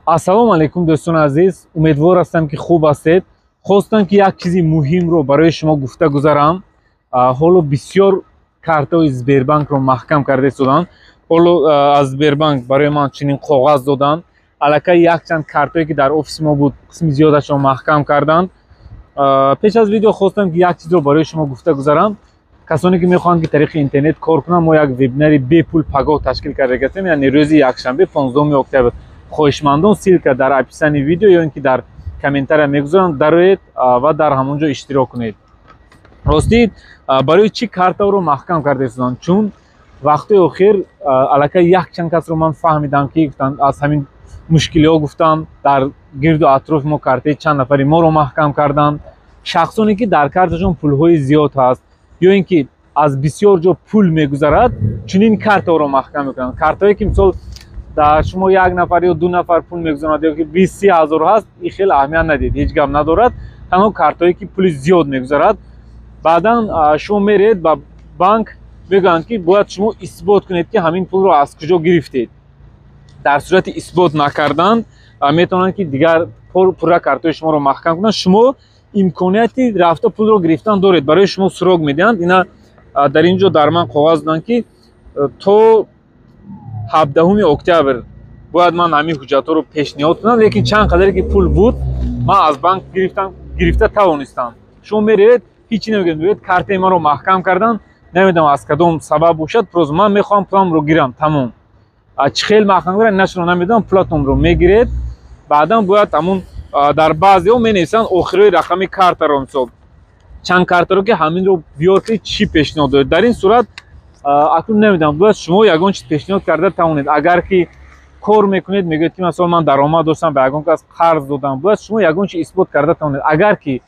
Ассалому алайкум дӯстон азиз, умедвор ҳастам ки хуб ҳастед. Хостам ки як чизи муҳимро барои шумо гуфта гузарам. Ҳоло бисёр картаи Сбербанкро маҳкам карда истоданд. Ҳоло аз Сбербанк барои ман чунин коғаз доданд. Аллакай якчанд картое ки дар офиси мо буд, қисми зиёдашро маҳкам карданд. Пеш аз видео хостам ки як чизро барои шумо гуфта гузарам. Касоне ки мехоҳанд ки тариқи интернет кор кунанд, мо як вебинари бепул пагоҳ ташкил карда гардем, яъне рӯзи якшанбе 15 октябр. хоҳишмандон силка дар описани видео ё ин ки дар комментария мегузорам, дароед ва дар ҳамон ҷо иштирок кунед. Ростӣ барои чӣ картаро маҳкам карда истоданд? Чун вақтои охир аллакай якчанд касро ман фаҳмидам ки гуфтанд аз ҳамин мушкилиҳо гуфтам дар гирду атрофи мо картаи чанд нафари моро маҳкам карданд. Шахсоне ки дар карташон пулҳои зиёд ҳаст ё ин ки аз бисёр ҷо пул мегузарад, чунин картаро маҳкам мекунанд. Картое ки мисол шумо як нафар ё ду нафар пул мегузаронад ё ки 20-30 ҳазор ҳаст, ин хеле аҳамият надиҳед, ҳеҷ гап надорад. Танҳо картое ки пули зиёд мегузарад, баъдан шумо меред ба банк, мегӯянд ки бояд шумо исбот кунед ки ҳамин пулро аз куҷо гирифтед. Дар сурати исбот накардан метавонанд ки дигар пурра картаи шуморо маҳкам кунанд. Шумо имконияти рафта пулро гирифтан доред, барои шумо сурок медиҳанд. Ина дар ин ҷо дар ман коғаз доданд ки то 17 октябр бояд ман ҳамин ҳуҷҷатҳоро пешниҳод кунам, лекин чанд қадаре ки пул буд ман аз банк гирифта тавонистам. Шумо меред, ҳичи намегӯед, мегӯед картаи маро маҳкам кардан, намедонам аз кадом сабаб бошад, просто ман мехоҳам пуламро гирам, тамом. Чӣ хел маҳкам кардан, нашро намедонам, пулатонро мегиред. Баъдан бояд ҳамун дар баъзеҳо менависанд охирои рақами картаро, мисол чанд картаро ки ҳаминро биёр ки чӣ пешниҳод доред. Дар ин сурат акнун намедонам, бояд шумо ягон чиз пешниҳод карда тавонед. Агар ки кор мекунед, мегӯед ки масалан ман даромад доштам, ба ягон кас қарз додам, бояд шумо ягон чиз исбот карда тавонед. Агар ки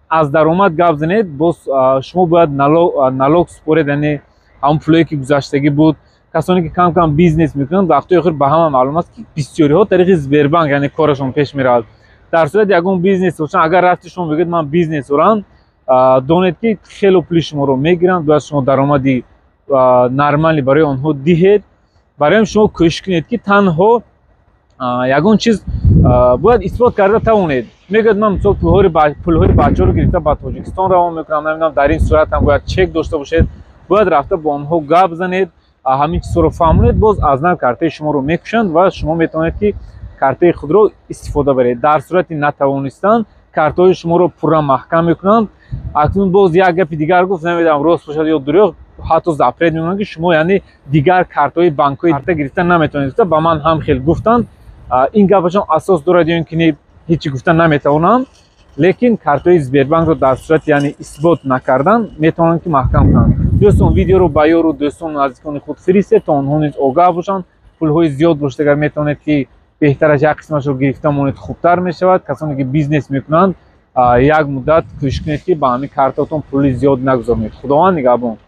аз даромад гап занед, боз шумо бояд налог супоред, яъне ҳамон пулое ки гузаштагӣ буд. Касоне ки кам кам бизнес мекунанд, вақтои охир ба ҳама маълум аст ки бисёриҳо тариқи Сбербанк яъне корашон пеш меравад. Дар сурати ягон бизнес бошанд, агар рафти шумо бигӯед ман бизнес дорам, донед ки хело пули шуморо мегиранд, бояд шумо даромади нормали барои онҳо диҳед. Барои шумо кӯшиш кунед ки танҳо ягон чиз бояд исбот карда тавонед. Мегӯяд ман мисол пулҳои бачаҳоро гирифта ба Тоҷикистон равон мекунам, намедонам, дар ин сурат ҳам бояд чек дошта бошед, бояд рафта бо онҳо гап занед, ҳамин чизҳоро фаҳмонед, боз аз нав картаи шуморо мекушанд ва шумо метавонед ки картаи худро истифода баред. Дар сурати натавонистан картаҳои шуморо пурра маҳкам мекунанд. Акнун боз як гапи дигар гуфт, намедонам рост бошад ё дурӯғ, ҳатто запрет мекунанд ки шумо яъне дигар картаҳои банкҳои карта гирифта наметавонед. Ба ман ҳам хел гуфтанд. Ин гапашон асос дорад ё ин ки не ҳечи гуфта наметавонам, лекин картаи Сбербанкро дар сурати яъне исбот накардан метавонанд ки маҳкам кунанд. Дӯстон, видеоро ба ёру дӯстону наздикони худ фиристед, то онҳо низ огаҳ бошанд. Пулҳои зиёд бошад, агар метавонед ки беҳтараш як қисмашро гирифта монед, хубтар мешавад. Касоне ки бизнес мекунанд, як муддат кӯшиш кунед ки ба ҳамин картаатон пули зиёд нагузаронед. Худованд нигаҳбон.